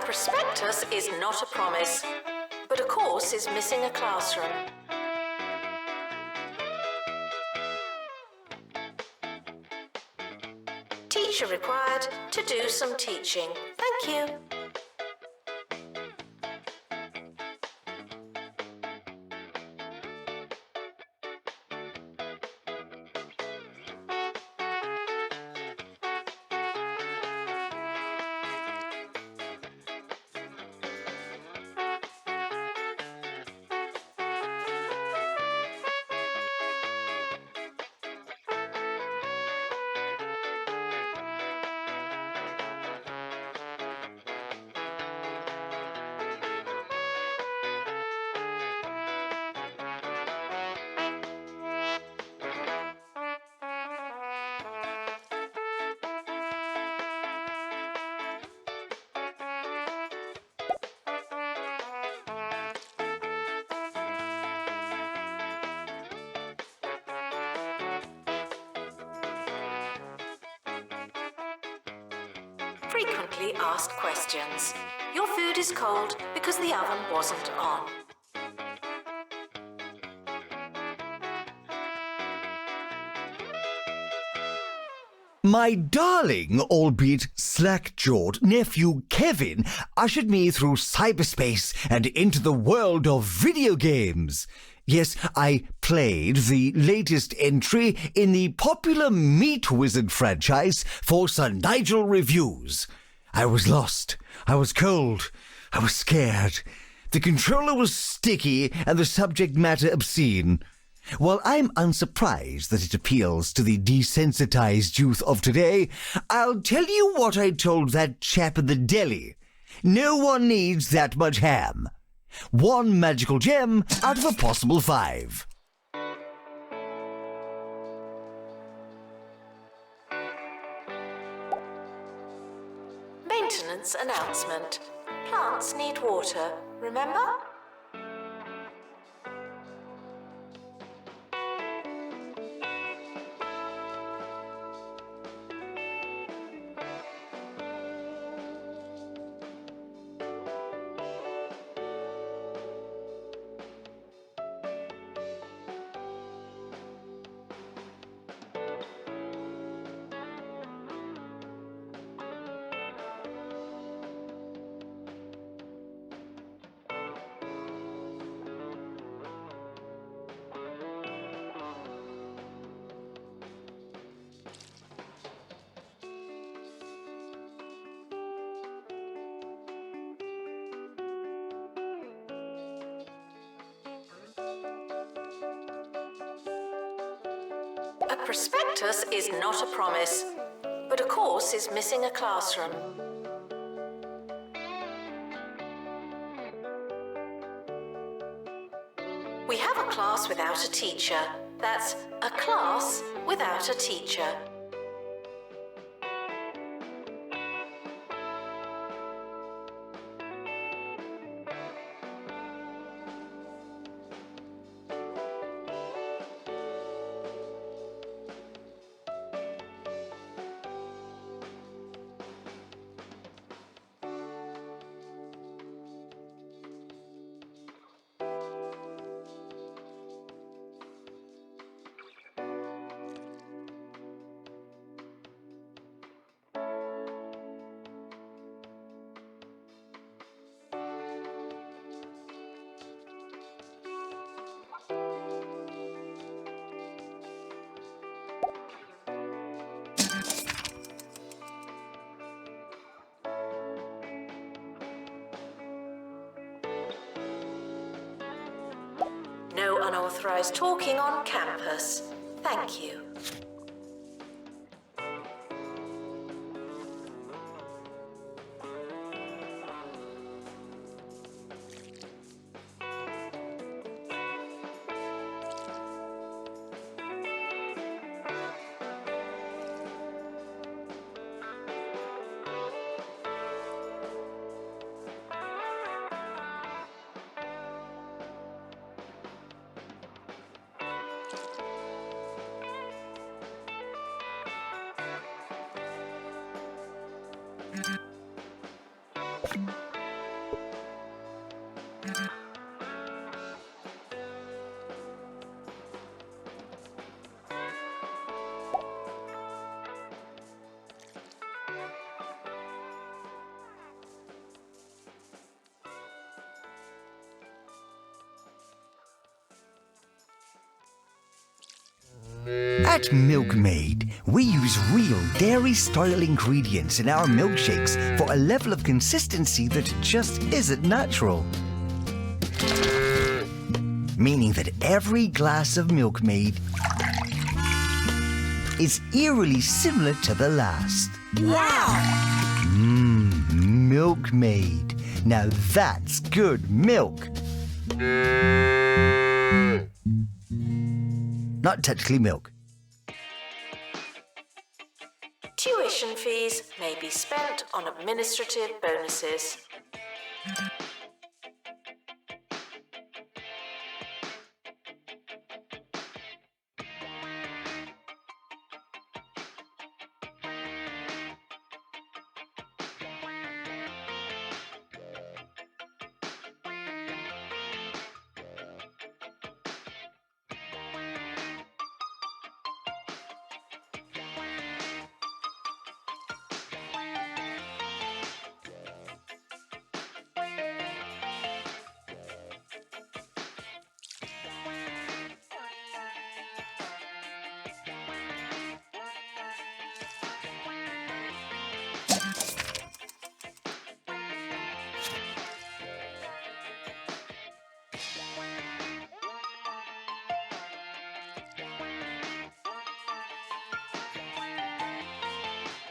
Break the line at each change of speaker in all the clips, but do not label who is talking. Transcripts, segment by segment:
prospectus is not a promise, but a course is missing a classroom. Teacher required to do some teaching. Thank you. Frequently asked questions. Your food is cold because the oven wasn't on.
My darling, albeit slack-jawed, nephew Kevin ushered me through cyberspace and into the world of video games. Yes, I played the latest entry in the popular Meat Wizard franchise for Sir Nigel reviews. I was lost, I was cold, I was scared. The controller was sticky and the subject matter obscene. While I'm unsurprised that it appeals to the desensitized youth of today, I'll tell you what I told that chap in the deli. No one needs that much ham. 1 magical gem out of a possible 5.
Maintenance announcement. Plants need water, remember? A prospectus is not a promise, but a course is missing a classroom. We have a class without a teacher. That's a class without a teacher. No unauthorized talking on campus. Thank you.
At Milkmaid, we use real dairy-style ingredients in our milkshakes for a level of consistency that just isn't natural. Meaning that every glass of Milkmaid is eerily similar to the last.
Wow!
Milkmaid. Now that's good milk. Not technically milk.
Tuition fees may be spent on administrative bonuses.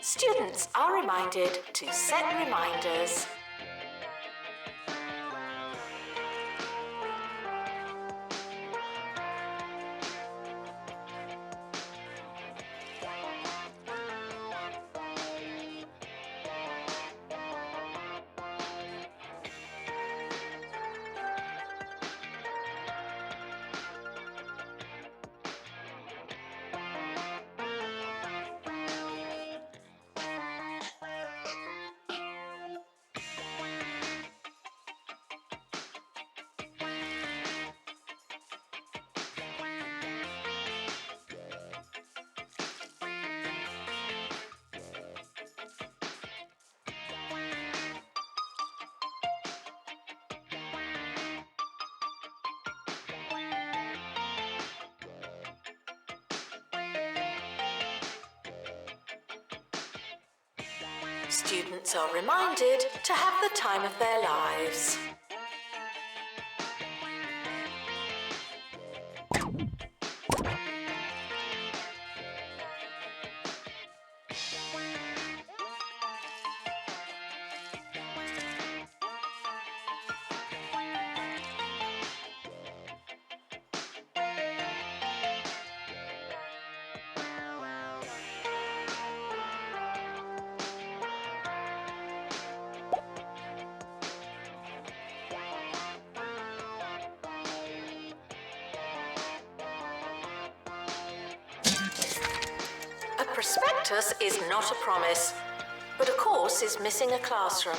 Students are reminded to set reminders. Students are reminded to have the time of their lives. A prospectus is not a promise, but a course is missing a classroom.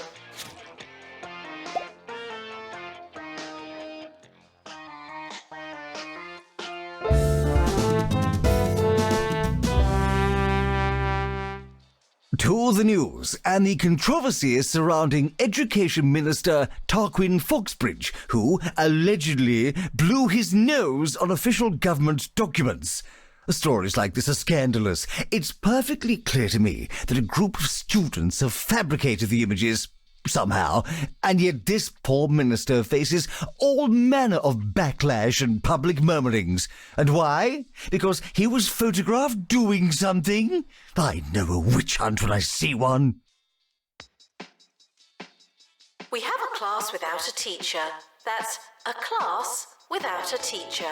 To the news and the controversies surrounding Education Minister Tarquin Foxbridge, who allegedly blew his nose on official government documents. Stories like this are scandalous. It's perfectly clear to me that a group of students have fabricated the images somehow, and yet this poor minister faces all manner of backlash and public murmurings. And why? Because he was photographed doing something? I know a witch hunt when I see one.
We have a class without a teacher. That's a class without a teacher.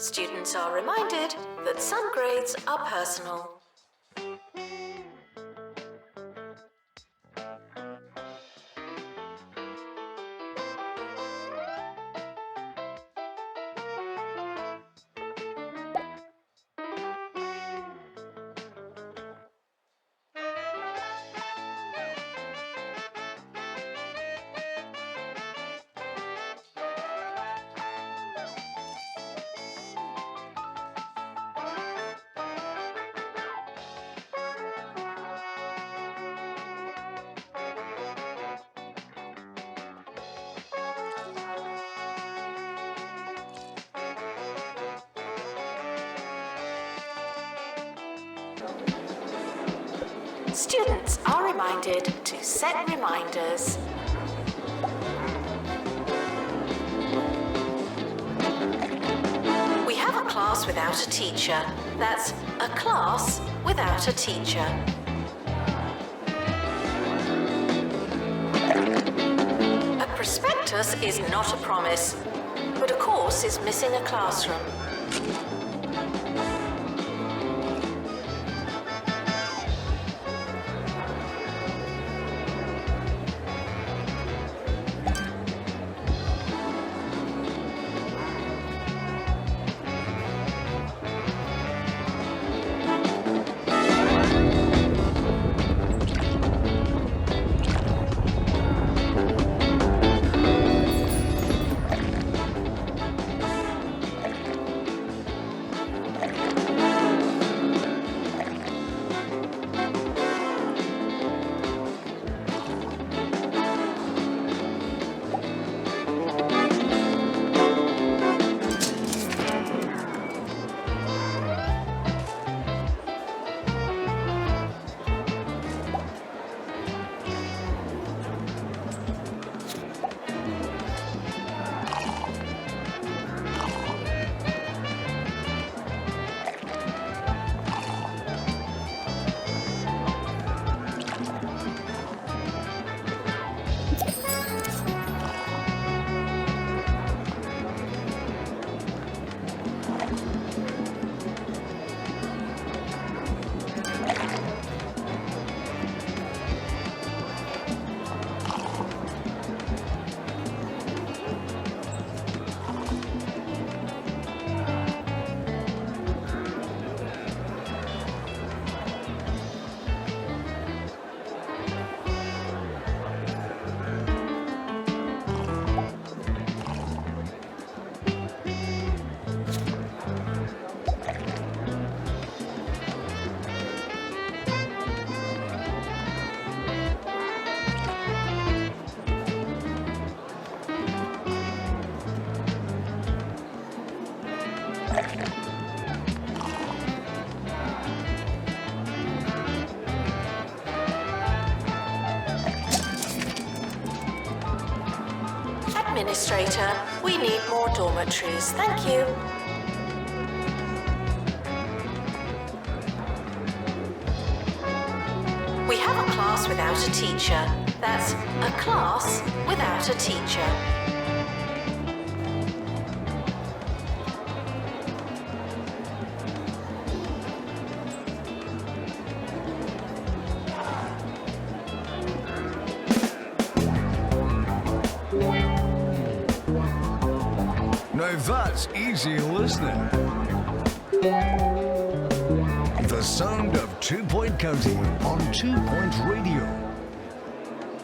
Students are reminded that some grades are personal. Students are reminded to set reminders. We have a class without a teacher. That's a class without a teacher. A prospectus is not a promise, but a course is missing a classroom. Administrator, we need more dormitories. Thank you. We have a class without a teacher. That's a class without a teacher.
Now that's easy listening. The sound of 2 Point County on 2 Point Radio.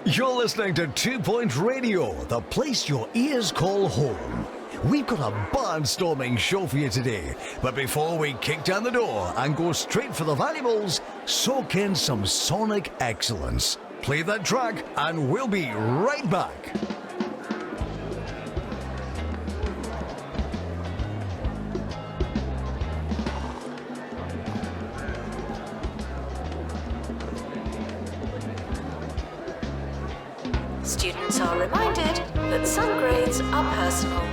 You're listening to 2 Point Radio, the place your ears call home. We've got a barnstorming show for you today, but before we kick down the door and go straight for the valuables, soak in some sonic excellence. Play that track and we'll be right back.
Students are reminded that some grades are personal.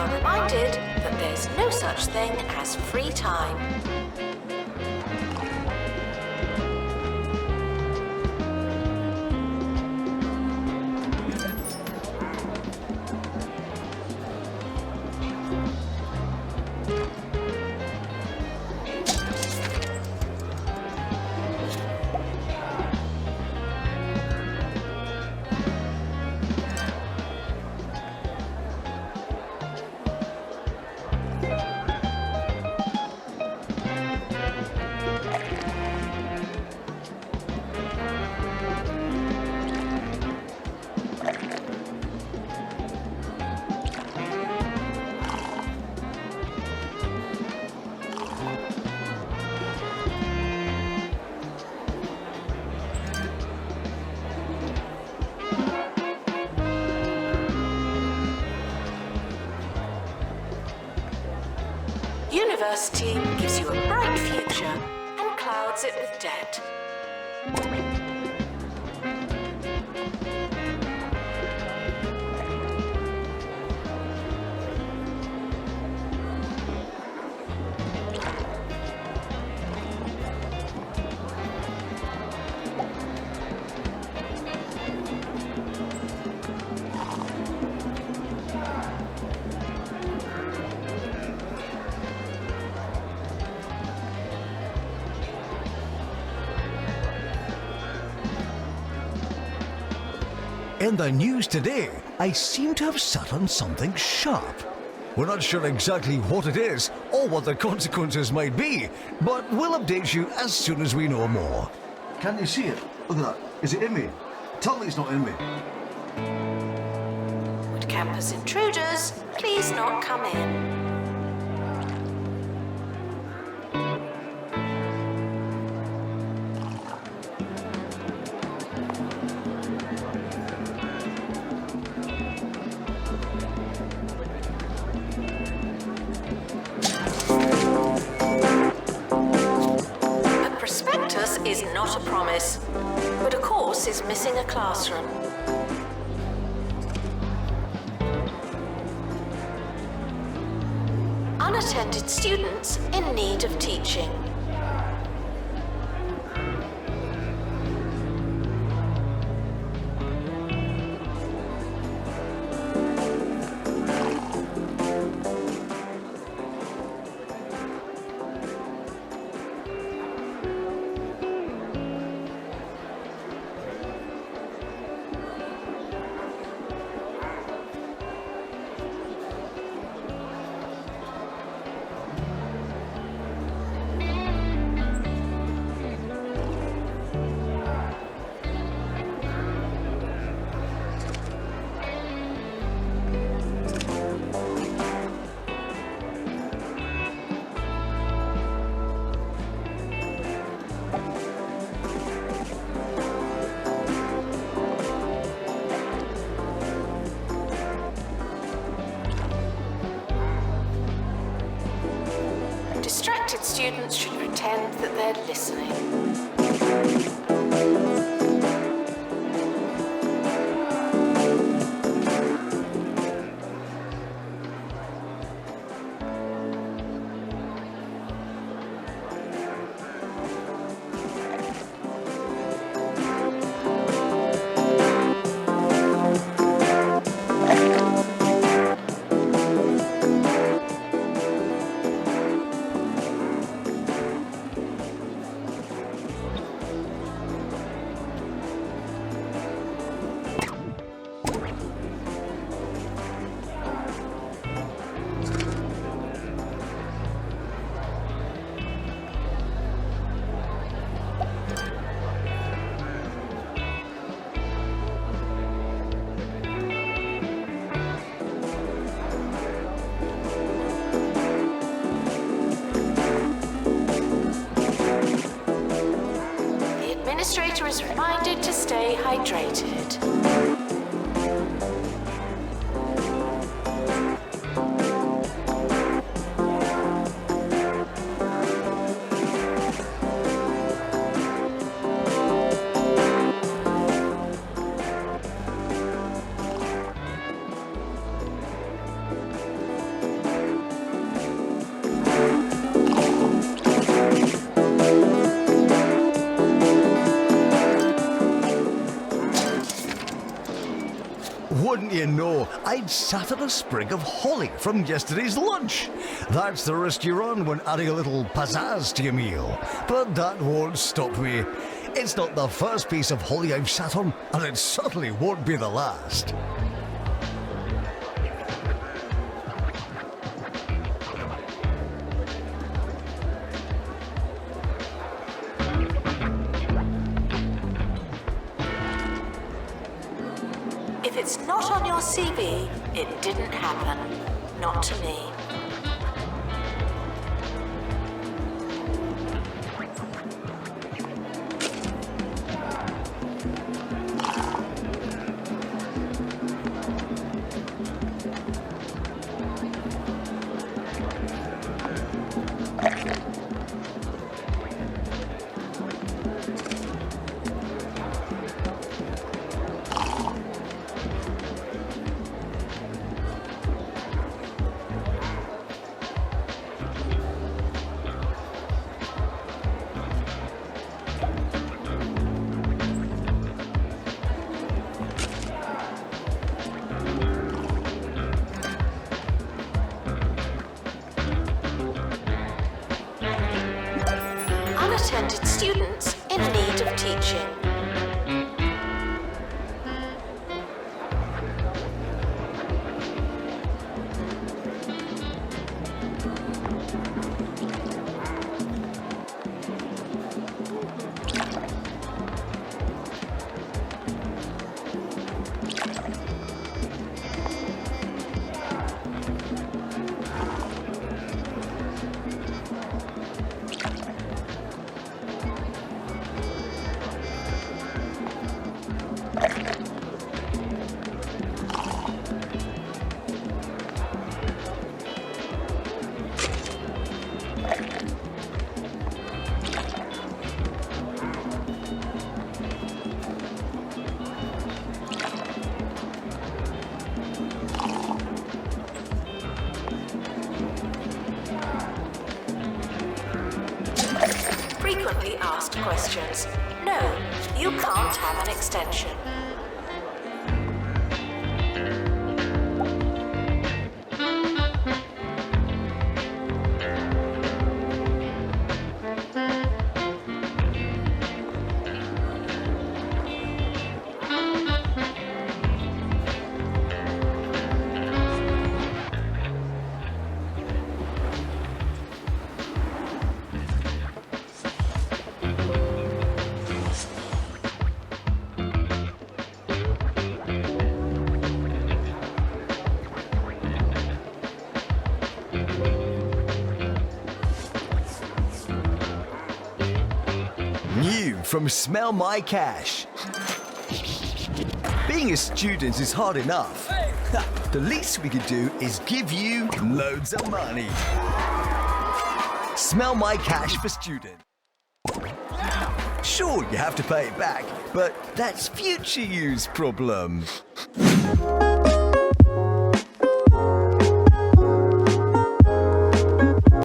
are reminded that there's no such thing as free time. University gives you a bright future and clouds it with debt.
In the news today, I seem to have sat on something sharp. We're not sure exactly what it is or what the consequences might be, but we'll update you as soon as we know more.
Can you see it? Look at that. Is it in me? Tell me it's not in me.
Would campus intruders please not come in? Is not a promise, but a course is missing a classroom. Unattended students in need of teaching. Distracted students should pretend that they're listening. The administrator is reminded to stay hydrated.
wouldn't you know, I'd sat on a sprig of holly from yesterday's lunch. That's the risk you run when adding a little pizzazz to your meal. But that won't stop me. It's not the first piece of holly I've sat on, and it certainly won't be the last.
If it's not on your CV, it didn't happen. Not to me. Unattended students in need of teaching. Frequently asked questions. No, you can't have an extension.
New from Smell My Cash. Being a student is hard enough. The least we could do is give you loads of money. Smell My Cash for students. Sure, you have to pay it back, but that's future you's problem.